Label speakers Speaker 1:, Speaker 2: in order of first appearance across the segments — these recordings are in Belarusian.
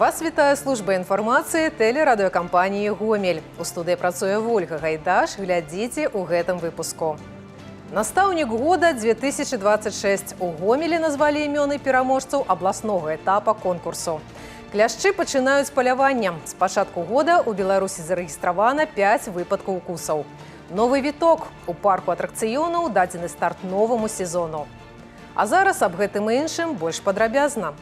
Speaker 1: Вас вітає служба інфармацыі тэлерадыёкампаніі «Гомель». У студыі працуе Ольга Гайдаш. Глядзіце ў гэтым выпуску. Настаўнік года 2026. У Гомелі назвалі імёны пераможцаў абласнога этапа конкурсу. Кляшчы пачынаюць палявання. З пачатку года ў Беларусі зарэгістравана 5 выпадкаў укусаў. Новы віток. У парку атракцыёнаў дадзены старт новаму сезону. А зараз аб гэтым і іншым больш падрабязна.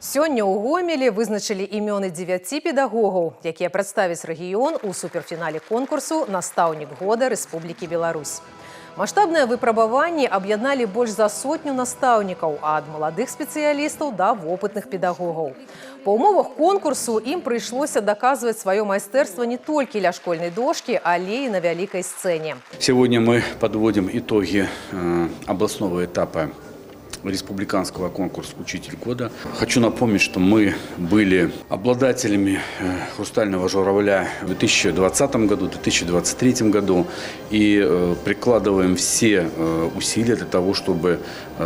Speaker 1: Сёння ў Гомелі вызначылі імёны 9 педагогаў, якія прадставяць рэгіён у суперфінале конкурсу «Настаўнік года Рэспублікі Беларусь». Маштабныя выпрабаванні аб'ядналі больш за 100 настаўнікаў, ад маладых спецыялістаў да вопытных педагогаў. Па ўмовах конкурсу ім прыйшлося даказваць сваё майстэрства не толькі ля школьнай дошкі, але і на вялікай сцэне.
Speaker 2: Сегодня мы подводим итоги областного этапа республиканского конкурса «Учитель года». Хочу напомнить, что мы были обладателями «Хрустального журавля» в 2020 году, 2023 году и прикладываем все усилия для того, чтобы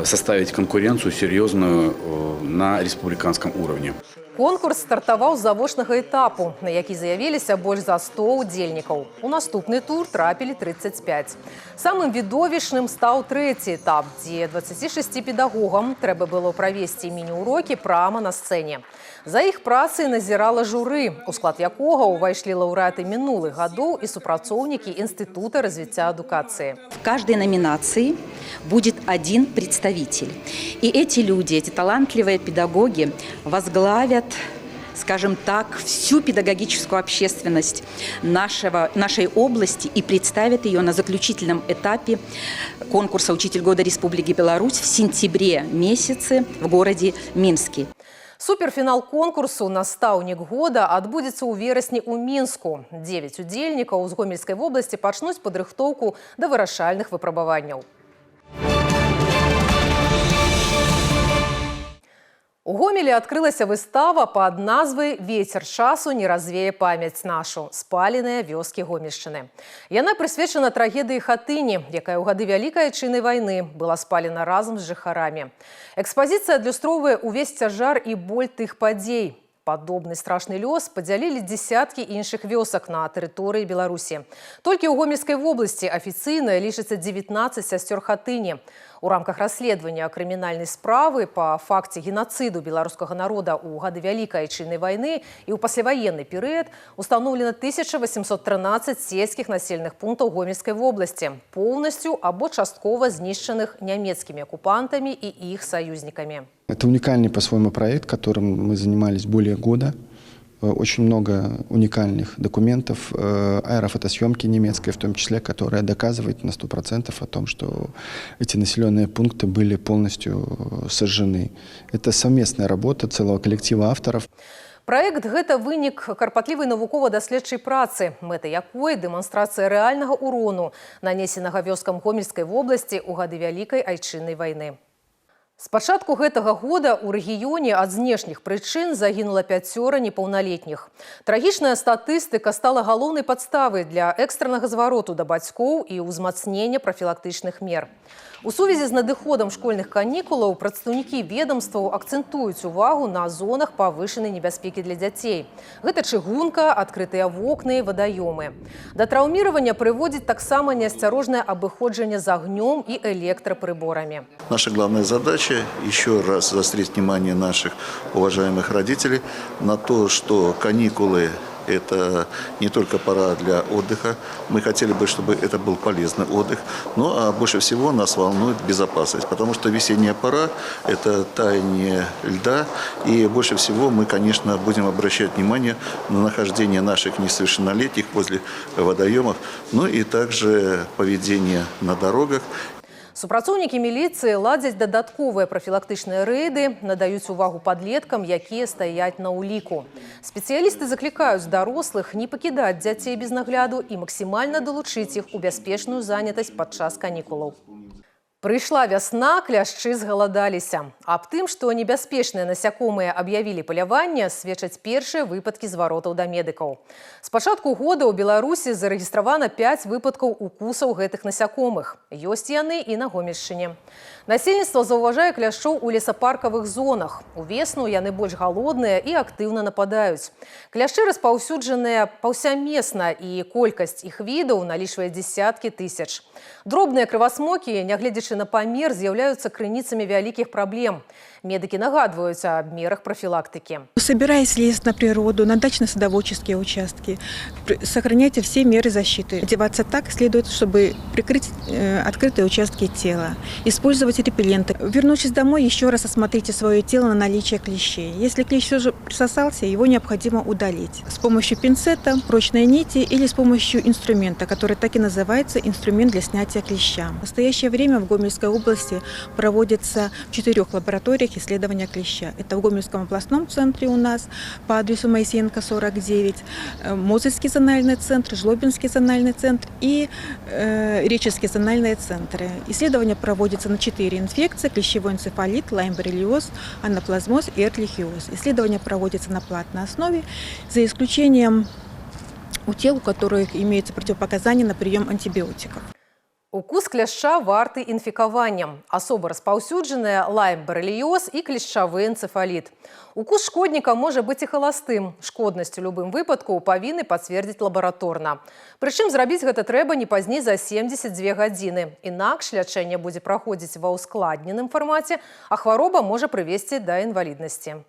Speaker 2: составить конкуренцию серьезную на республиканском уровне.
Speaker 1: Конкурс стартаваў з завочнага этапу, на які заявіліся больш за 100 удзельнікаў. У наступны тур трапілі 35. Самым відовішчным стаў трэці этап, дзе 26 педагогам трэба было правесці міні-урокі прама на сцэне. За іх працай назірала журы, у склад якога ўвайшлі лаўрэаты мінулых гадоў і супрацоўнікі Інстытута развіцця адукацыі.
Speaker 3: В каждой номинации будет один представитель. И эти люди, эти талантливые педагоги возглавят, скажем так, всю педагогическую общественность нашей области и представят ее на заключительном этапе конкурса «Учитель года Республики Беларусь» в сентябре месяце в городе Минске.
Speaker 1: Суперфінал конкурсу «Настаўнік года» адбудзецца ў верасні ў Мінску. 9 удзельнікаў з Гомельскай вобласці пачнуць падрыхтоўку да вырашальных выпрабаванняў. У Гомелі адкрылася выстава пад назвай «Вецер часу не развее памяць нашу. Спаленыя вёскі Гомельшчыны». Яна прысвечана трагедыі Хатыні, якая ў гады Вялікай Айчыннай вайны была спалена разам з жыхарамі. Экспазіцыя адлюстроўвае ўвесь цяжар і боль тых падзей. Падобны страшны лёс падзялілі дзесяткі іншых вёсак на тэрыторыі Беларусі. Толькі ў Гомельскай вобласці афіцыйна лічыцца 19 сясцёр Хатыні. У рамках расследавання крымінальнай справы па факце геноциду беларускага народа ў гады Вялікай Айчыннай вайны і ў пасляваенны перыяд устаноўлена 1813 сельскіх населеных пунктаў Гомельскай вобласці, поўнасцю або часткова знішчаных нямецкімі акупантамі і іх саюзнікамі.
Speaker 4: Это уникальный по-своему проект, которым мы занимались более года. Очень много уникальных документов, аэрофотосъемки немецкой в том числе, которая доказывает на 100% о том, что эти населенные пункты были полностью сожжены. Это совместная работа целого коллектива авторов.
Speaker 1: Праект – гэта вынік карпатлівай навукова-даследчай працы, мэта якой дэманстрацыя рэальнага ўрону, нанесенага вёскам Гомельскай вобласці ў гады Вялікай Айчыннай вайны. З пачатку гэтага года ў рэгіёне ад знешніх прычын загінула 5 непаўналетніх. Трагічная статыстыка стала галоўнай падставай для экстраннага звароту да бацькоў і ўзмацнення прафілактычных мер. У сувязі з надыходам школьных канікулаў прадстаўнікі ведамстваў акцэнтуюць увагу на зонах павышанай небяспекі для дзяцей. Гэта чыгунка, адкрытыя вокны, вадаёмы. Да траўміравання прыводзіць таксама неасцярожнае абыходжанне з агнём і электрапрыборамі.
Speaker 5: Наша главная задача – еще раз заострить внимание наших уважаемых родителей на то, что каникулы – это не только пора для отдыха. Мы хотели бы, чтобы это был полезный отдых. Но больше всего нас волнует безопасность. Потому что весенняя пора – это таяние льда. И больше всего мы, конечно, будем обращать внимание на нахождение наших несовершеннолетних возле водоемов. Ну и также поведение на дорогах.
Speaker 1: Супрацоўнікі міліцыі ладзяць дадатковыя прафілактычныя рэйды, надаюць увагу падлеткам, якія стаяць на ўліку. Спецыялісты заклікаюць дарослых не пакідаць дзяцей без нагляду і максімальна далучыць іх у бяспечную занятасць падчас канікулаў. Прыйшла вясна, кляшчы згаладаліся. Аб тым, што небяспечныя насякомыя аб'явілі паляванне, сведчаць першыя выпадкі зваротаў да медыкаў. З пачатку года ў Беларусі зарэгістравана 5 выпадкаў укусаў гэтых насякомых. Ёсць яны і на Гомельшчыне. Насельніцтва заўважае кляшчоў у лесапаркавых зонах. Увесну яны больш галодныя і актыўна нападаюць. Кляшчы распаўсюджаныя паўсямесна, і колькасць іх відаў налічвае дзесяткі тысяч. Дробныя крывасмокі, нягледзячы на памер, з'яўляюцца крыніцамі вялікіх праблем. Медики нагадывают о мерах профилактики.
Speaker 6: Собираясь лезть на природу, на дачно-садоводческие участки, сохраняйте все меры защиты. Одеваться так следует, чтобы прикрыть открытые участки тела. Использовать репелленты. Вернувшись домой, еще раз осмотрите свое тело на наличие клещей. Если клещ все же присосался, его необходимо удалить. С помощью пинцета, прочной нити или с помощью инструмента, который так и называется инструмент для снятия клеща. В настоящее время в Гомельской области проводится в 4 лабораториях исследования клеща. Это в Гомельском областном центре у нас по адресу Моисеенко, 49, Мозырский зональный центр, Жлобинский зональный центр и Речевский зональные центры. Исследования проводятся на 4 инфекции: клещевой энцефалит, лайм-боррелиоз, анаплазмоз и эрлихиоз. Исследования проводятся на платной основе, за исключением у тех, у которых имеются противопоказания на прием антибиотиков.
Speaker 1: Укус кляшча варты інфікаванням. Асоба распаўсюджаная лайм-боррелиоз і клешчавы энцефаліт. Укус шкодніка можа быць і халастым. Шкоднасць у любым выпадку павінны пацвердзіць лабараторна. Прычым зрабіць гэта трэба не пазней за 72 гадзіны. Інакш лячэнне будзе праходзіць ва ўскладненым фармаце, а хвароба можа прывесці да інваліднасці.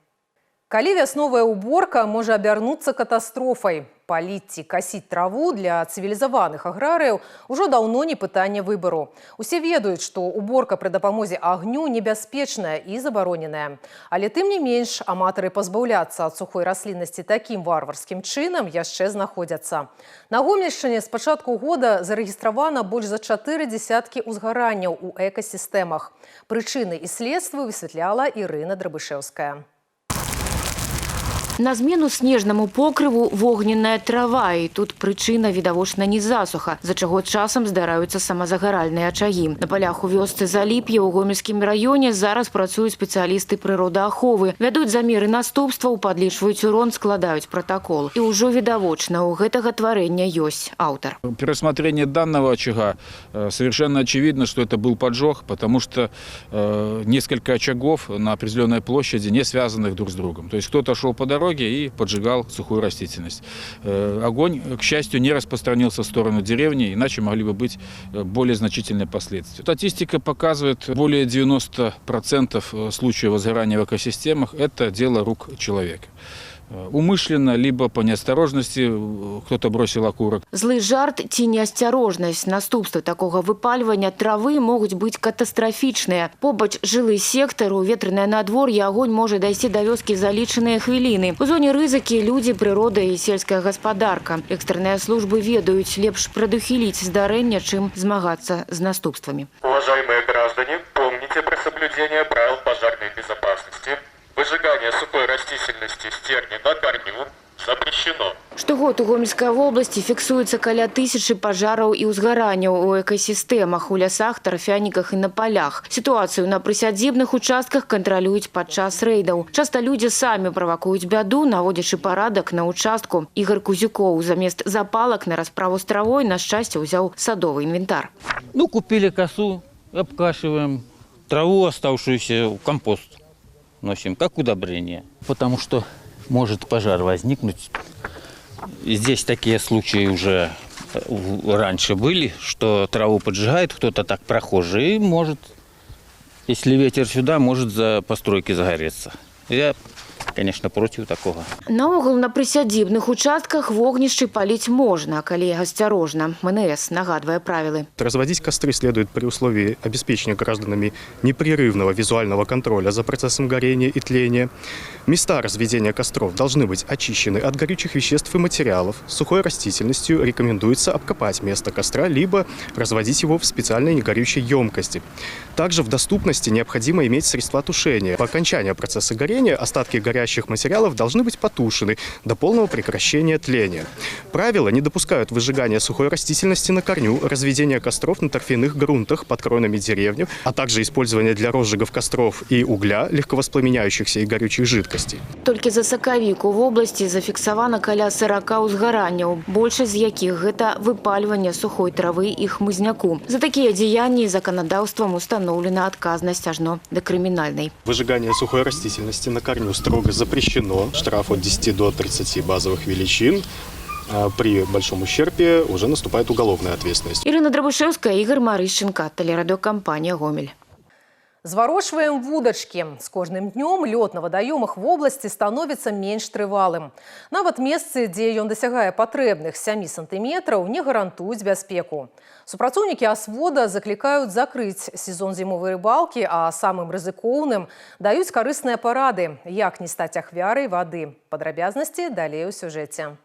Speaker 1: Калі вясновая уборка можа абярнуцца катастрофай. Паліць ці касіць траву для цывілізаваных аграрыяў ужо даўно не пытанне выбару. Усе ведаюць, што уборка пры дапамозе агню небяспечная і забароненая. Але тым не менш, аматары пазбаўляцца ад сухой расліннасці такім варварскім чынам яшчэ знаходзяцца. На Гомельшчыне з пачатку года зарэгістравана больш за 4 дзесяткі ўзгаранняў у экасістэмах. Прычыны і следствы высвятляла Ірына Драбышэўская.
Speaker 7: На змену снежнаму покрыву вогненная трава, і тут прычына відавочна не засуха, за чаго часам здараюцца самазагаральныя ачагі. На палях у вёсцы Заліп'е ў Гомельскім раёне зараз працуюць спецыялісты прыродааховы, вядуць замеры наступстваў, падлічваюць урон, складаюць протакол. І ўжо відавочна, у гэтага тварэння ёсць аўтар.
Speaker 8: При рассмотрении данного очага совершенно очевидно, что это был поджог, потому что несколько очагов на определенной площади не связанных друг с другом. То есть кто-то шел по дороге и поджигал сухую растительность. Огонь, к счастью, не распространился в сторону деревни, иначе могли бы быть более значительные последствия. Статистика показывает, более 90% случаев возгорания в экосистемах – это дело рук человека. Умышленно, либо по неосторожности кто-то бросил окурок.
Speaker 7: Злы жарт ці неасцярожнасць. Наступствы такога выпальвання травы могуць быць катастрафічныя. Побач жылы сектар, у ветранае надвор'е агонь можа дайсці да вёскі за лічаныя хвіліны. У зоне рызыкі людзі, прырода і сельская гаспадарка. Экстранныя службы ведаюць, лепш прадухіліць здарэнне, чым змагацца з наступствамі.
Speaker 9: Уважаемые граждане, помните про соблюдение правил пожарной безопасности. Выжигание сухой растительности стерни на корню запрещено.
Speaker 7: Штогод у Гомельской области фіксуецца каля 1000 пажараў і ўзгаранняў у экасістэмах, у лясах, тарфяніках і на полях. Сітуацыю на прысядзібных участках кантралююць падчас рэйдаў. Часта людзі самі правакуюць бяду, наводзячы парадак на участку. Ігор Кузюкоў замест запалак на расправу з травой на шчасце ўзяў садовы інвентар.
Speaker 10: Купили косу, обкашиваем, траву оставшуюся в компост носим, как удобрение. Потому что может пожар возникнуть. Здесь такие случаи уже раньше были, что траву поджигает кто-то так прохожий, и может, если ветер сюда, может за постройки загореться. Я, конечно, против такого.
Speaker 7: Наогул на прысядзібных участках вогнішчы паліць можна, калі асцярожна. МНС нагадвае правілы.
Speaker 11: Разводить костры следует при условии обеспечения гражданами непрерывного визуального контроля за процессом горения и тления. Места разведения костров должны быть очищены от горючих веществ и материалов. Сухой растительностью рекомендуется обкопать место костра, либо разводить его в специальной негорючей емкости. Также в доступности необходимо иметь средства тушения. По окончании процесса горения остатки горящего горящих материалов должны быть потушены до полного прекращения тления. Правила не допускают выжигания сухой растительности на корню, разведения костров на торфяных грунтах под кронами деревьев, а также использования для розжигов костров и угля, легковоспламеняющихся и горючих жидкостей.
Speaker 7: Толькі за сакавік у вобласці зафіксавана каля 40 узгаранняў, большасць з якіх гэта выпальванне сухой травы і хмызняку. За такія дзеянні заканадаўствам установлена адказнасць ажно да крымінальнай.
Speaker 11: Выжигание сухой растительности на корню строго запрещено. Штраф от 10 до 30 базовых величин. При большом ущербе уже наступает уголовная ответственность.
Speaker 7: Ірина Драбушевская, Ігор Марышченко, телерадиокомпания «Гомель».
Speaker 1: Зварочваем вудачкі. З кожным днём лёд на вадаёмах в области становится менш трывалым. Нават месцы, дзе ён дасягае патрэбных 7 сантиметраў, не гарантуюць бяспеку. Супрацоўнікі асвода заклікаюць закрыць сезон зімовай рыбалкі, а самым рызыкоўным даюць карысныя парады, як не стаць ахвярай вады. Падрабязнасці далей у сюжэце.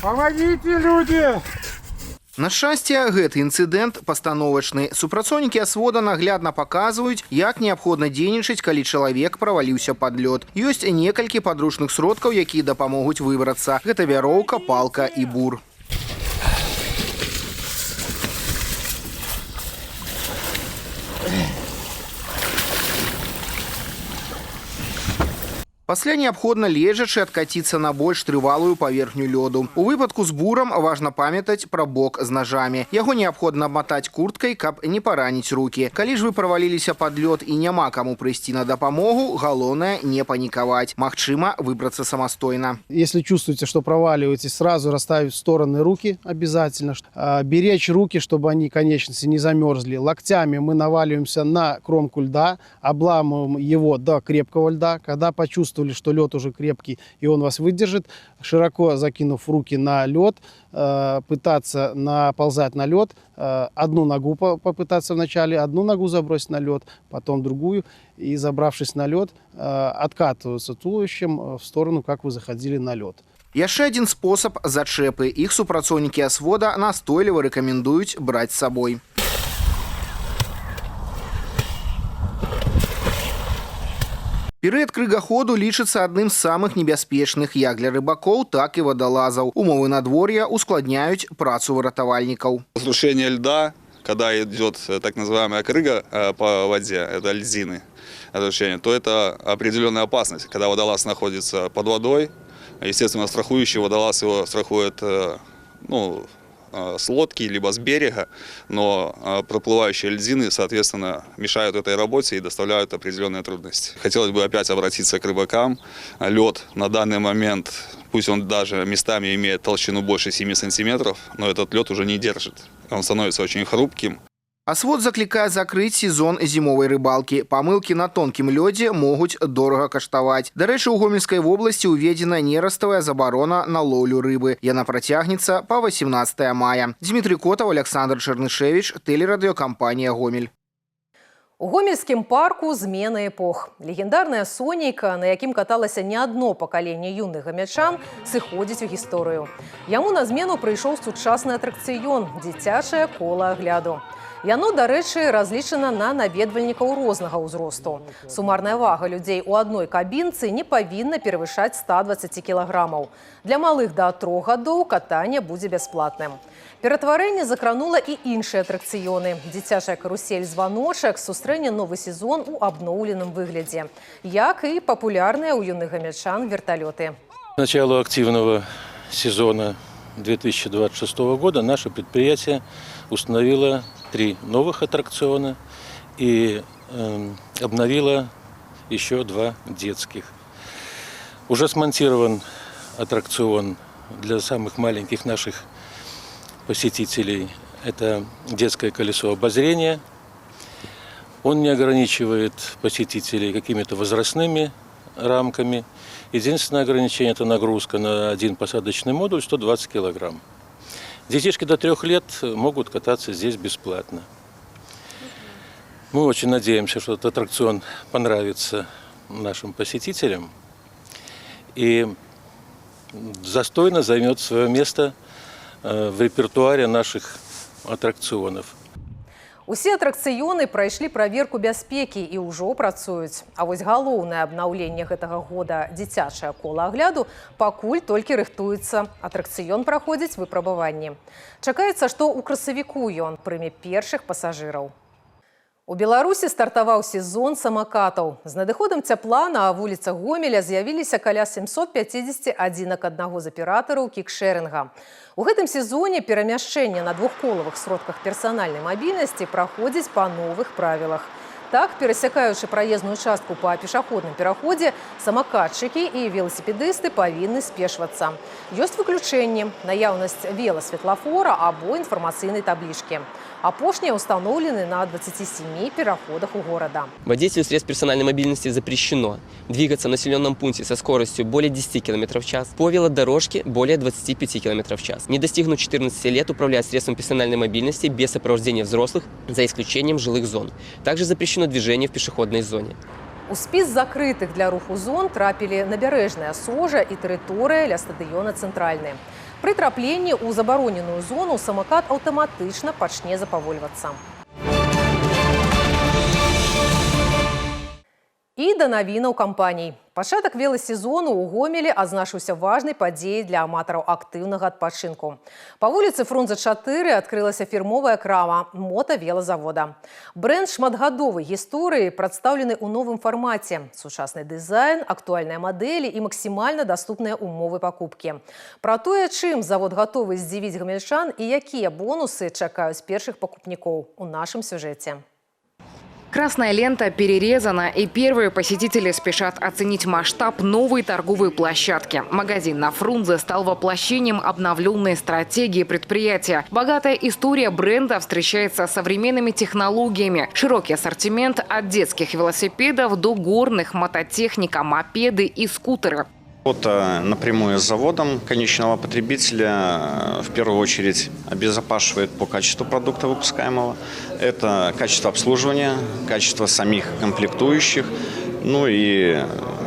Speaker 12: Помогите, люди!
Speaker 13: На шчасце, гэты інцыдэнт пастановачны. Супрацоўнікі асвода наглядна паказваюць, як неабходна дзейнічаць, калі чалавек праваліўся пад лёд. Ёсць некалькі падручных сродкаў, якія дапамогуць выбрацца. Гэта вяроўка, палка і бур. Пасля неабходна лежачы адкаціцца на больш трывалую паверхню лёду. У выпадку з бурам важна памятаць пра бок з нажамі. Яго неабходна абматаць курткай, каб не параніць рукі. Калі ж вы праваліліся пад лёд і няма каму прыйсці на дапамогу, галоўнае не панікаваць. Магчыма выбрацца самастойна.
Speaker 12: Если чувствуете, что проваливаетесь, сразу расставить в стороны руки обязательно. Беречь руки, чтобы они, конечности, не замерзли. Локтями мы наваливаемся на кромку льда, обламываем его до крепкого льда. Когда почувствуем, что лед уже крепкий и он вас выдержит, широко закинув руки на лед, пытаться наползать на лед, одну ногу попытаться вначале, одну ногу забросить на лед, потом другую, и забравшись на лед, откатываться туловищем в сторону, как вы заходили на лед.
Speaker 13: Яшчэ адзін спосаб зачэпы. Іх супрацоўнікі асвода настойліва рэкамендуюць браць з сабой. Перыяд крыгаходу лічыцца адным з самых небяспечных як для рыбакоў, так і вадалазаў. Умовы надвор'я ускладняюць працу выратавальнікаў.
Speaker 14: Разрушение льда, когда идет так называемая крыга по воде, это льдины, то это определенная опасность. Когда водолаз находится под водой, естественно, страхующий водолаз его страхует с лодки либо с берега, но проплывающие льдины, соответственно, мешают этой работе и доставляют определенные трудности. Хотелось бы опять обратиться к рыбакам. Лед на данный момент, пусть он даже местами имеет толщину больше 7 сантиметров, но этот лед уже не держит. Он становится очень хрупким.
Speaker 13: Асвод заклікае закрыць сезон зімовай рыбалкі. Памылкі на тонкім лёдзе могуць дорага каштаваць. Дарэчы, у Гомельскай вобласці ўведзена нераставая забарона на лоўлю рыбы. Яна працягнецца па 18 мая. Дмітрий Котаў, Александр Чернышевич, телерадиокомпания «Гомель».
Speaker 1: У гомельскім парку змена эпох. Легендарная сонейка, на якім каталася не адно пакаленне юных гамяльчан, сыходзіць у гісторыю. Яму на змену прыйшоў сучасны атракцыён – дзіцячае кола агляду. Яно, дарэчы, разлічана на наведвальнікаў рознага ўзросту. Сумарная вага людзей у адной кабінцы не павінна перавышаць 120 кілаграмаў. Для малых да 3 гадоў катанне будзе бясплатным. Ператварэнне закранула і іншыя атракцыёны. Дзіцячая карусель «Званочак» сустрэне новы сезон у абноўленым выглядзе, як і папулярныя ў юных гамяльчан верталёты.
Speaker 15: К началу активного сезона 2026 года наше предприятие установило 3 новых аттракциона и обновило еще 2 детских. Уже смонтирован аттракцион для самых маленьких наших посетителей. Это детское колесо обозрения. Он не ограничивает посетителей какими-то возрастными рамками. Единственное ограничение – это нагрузка на один посадочный модуль 120 килограмм. Детишки до 3 лет могут кататься здесь бесплатно. Мы очень надеемся, что этот аттракцион понравится нашим посетителям и достойно займет свое место в репертуаре наших аттракционов.
Speaker 1: Усе атракцыёны прайшлі праверку бяспекі і ўжо працуюць. А вось галоўнае абнаўленне гэтага года дзіцячае кола агляду пакуль толькі рыхтуецца. Атракцыён праходзіць выпрабаванні. Чакаецца, што ў красавіку ён прыме першых пасажыраў. У Беларусі стартаваў сезон самакатаў. З надыходам цяпла на вуліцах Гомеля з'явіліся каля 750 адзінак аднаго з аператараў кікшэрінга. У гэтым сезоне перамяшчэнне на двухколавых сродках персанальнай мабільнасці праходзіць па новых правілах. Так, перасякаючы праезную частку па пешаходным пераходзе, самакатчыкі і веласіпедысты павінны спешвацца. Ёсць выключэнні – наяўнасць веласветлафора або інфармацыйнай таблічкі. Апошние установлены на 27 переходах у города.
Speaker 16: Водителю средств персональной мобильности запрещено двигаться в населенном пункте со скоростью более 10 км в час, по велодорожке более 25 км в час. Не достигнув 14 лет, управлять средством персональной мобильности без сопровождения взрослых, за исключением жилых зон. Также запрещено движение в пешеходной зоне.
Speaker 1: У спіс закрытых для руху зон трапілі набярэжная сожа і тэрыторыя ля стадыёна «Цэнтральны». Пры трапленні ў забароненую зону самакат аўтаматычна пачне запавольвацца. І да навінаў кампаній. Пачатак веласезону ў Гомелі азначыўся важнай падзеяй для аматараў актыўнага адпачынку. Па вуліцы Фрунзе 4 адкрылася фірмовая крама мотавелазавода. Брэнд шматгадовай гісторыі прадстаўлены ў новым фармаце. Сучасны дызайн, актуальныя мадэлі і максімальна даступныя умовы пакупкі. Пра тое, чым завод гатовы здзівіць гамельчан і якія бонусы чакаюць першых пакупнікоў у нашым сюжэце.
Speaker 17: Красная лента перерезана, и первые посетители спешат оценить масштаб новой торговой площадки. Магазин на Фрунзе стал воплощением обновленной стратегии предприятия. Богатая история бренда встречается с современными технологиями. Широкий ассортимент от детских велосипедов до горных, мототехника, мопеды и скутеры.
Speaker 18: Работа напрямую с заводом конечного потребителя в первую очередь обезопасивает по качеству продукта выпускаемого. Это качество обслуживания, качество самих комплектующих. Ну и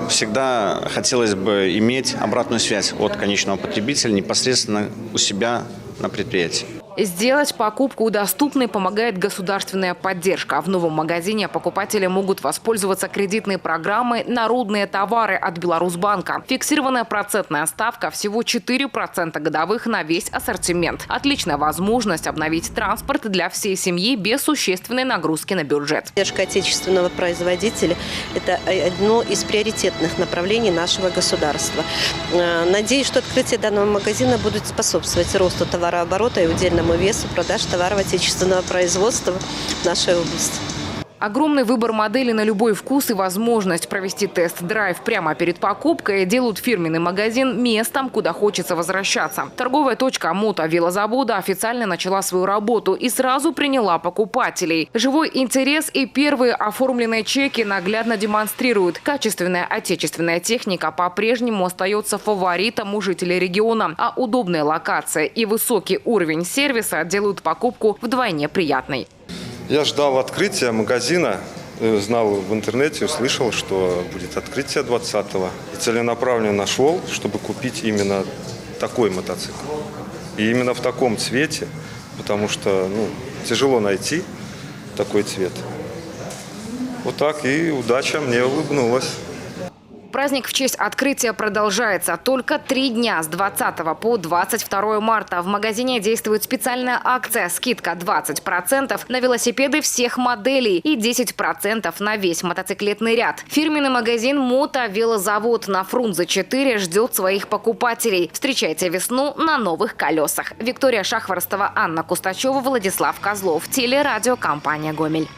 Speaker 18: всегда хотелось бы иметь обратную связь от конечного потребителя непосредственно у себя на предприятии.
Speaker 17: Сделать покупку доступной помогает государственная поддержка. В новом магазине покупатели могут воспользоваться кредитной программой «Народные товары» от Беларусьбанка. Фиксированная процентная ставка всего 4% годовых на весь ассортимент. Отличная возможность обновить транспорт для всей семьи без существенной нагрузки на бюджет.
Speaker 19: Поддержка отечественного производителя – это одно из приоритетных направлений нашего государства. Надеюсь, что открытие данного магазина будет способствовать росту товарооборота и удельному весу продаж товаров отечественного производства в нашей области.
Speaker 17: Огромный выбор моделей на любой вкус и возможность провести тест-драйв прямо перед покупкой делают фирменный магазин местом, куда хочется возвращаться. Торговая точка мотовелозавода официально начала свою работу и сразу приняла покупателей. Живой интерес и первые оформленные чеки наглядно демонстрируют. Качественная отечественная техника по-прежнему остается фаворитом у жителей региона, а удобная локация и высокий уровень сервиса делают покупку вдвойне приятной.
Speaker 20: Я ждал открытия магазина, знал в интернете, услышал, что будет открытие 20-го. И целенаправленно нашел, чтобы купить именно такой мотоцикл. И именно в таком цвете, потому что тяжело найти такой цвет. Вот так и удача мне улыбнулась.
Speaker 17: Праздник в честь открытия продолжается. Только 3 дня с 20 по 22 марта в магазине действует специальная акция. Скидка 20% на велосипеды всех моделей и 10% на весь мотоциклетный ряд. Фирменный магазин «Мотовелозавод» на Фрунзе 4 ждет своих покупателей. Встречайте весну на новых колесах. Виктория Шахворостова, Анна Кустачева, Владислав Козлов. Телерадиокомпания «Гомель».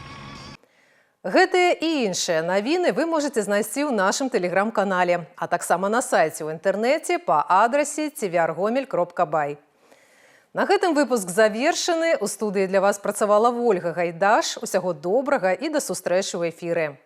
Speaker 1: Гэтыя і іншыя навіны вы можете знайсці ў нашым тэлеграм-канале, а таксама на сайце ў інтэрнэце па адрасе tvrgomel.by. На гэтым выпуск завершаны. У студыі для вас працавала Вольга Гайдаш. Усяго добрага і да сустрэчы ў эфіры.